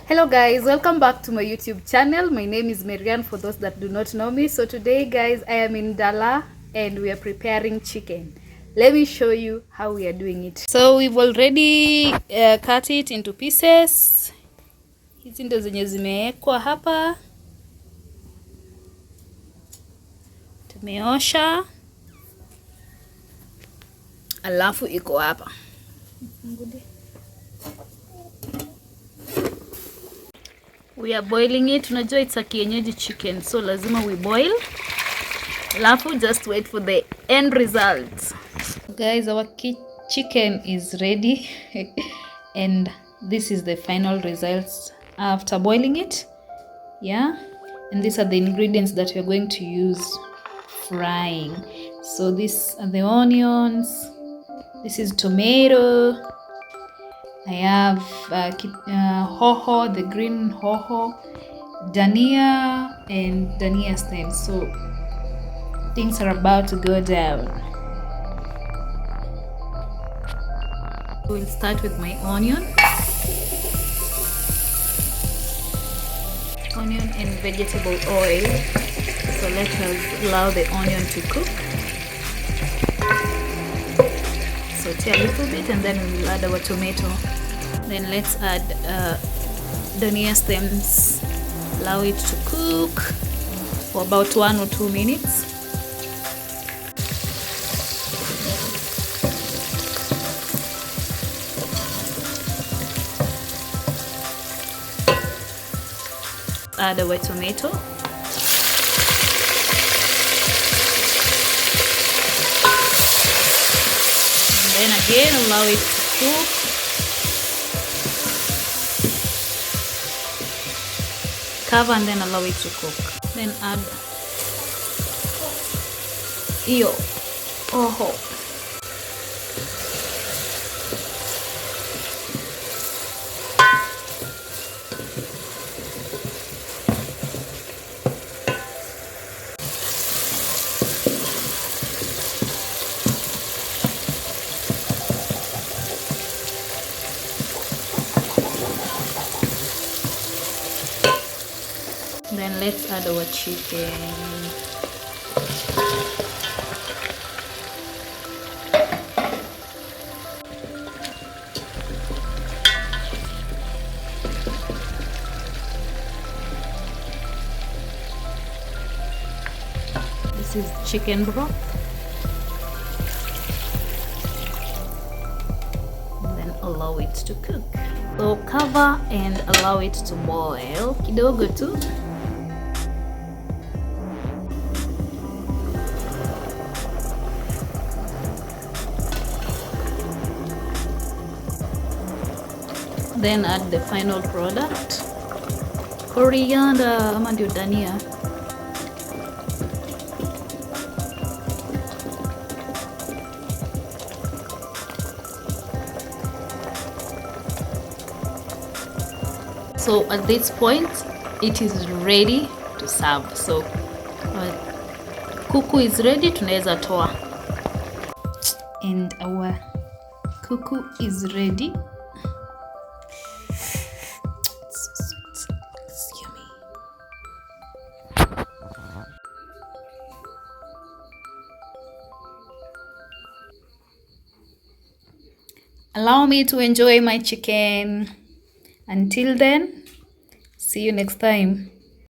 Hello guys, welcome back to my YouTube channel. My name is Marianne for those that do not know me. So today guys, I am in Dala and we are preparing chicken. Let me show you how we are doing it. So we've already cut it into pieces. Hizi ndo zenye zimewekwa hapa. Tumeosha. Alafu iko hapa. We are boiling it. Unajua it's a Kienyeji chicken, so lazima we boil. Alafu just wait for the end result. Guys, our chicken is ready and this is the final results after boiling it. Yeah, and these are the ingredients that we're going to use frying. So these are the onions, this is tomato, I have hoho, the green hoho, dania and dania stems. So things are about to go down. We'll start with my onion and vegetable oil. So let us allow the onion to cook. Saute a little bit and then we will add our tomato. Then let's add dania stems. Allow it to cook for about 1 or 2 minutes. Add our tomato. And then again allow it to cook. Cover and then allow it to cook. Then add hoho. Then let's add our chicken. This is chicken broth. And then allow it to cook. So cover and allow it to boil kidogo tu. Then add the final product, coriander ama ndio dania. So at this point it is ready to serve. So kuku is ready, tunaweza toa. And our kuku is ready. Allow me to enjoy my chicken. Until then, see you next time.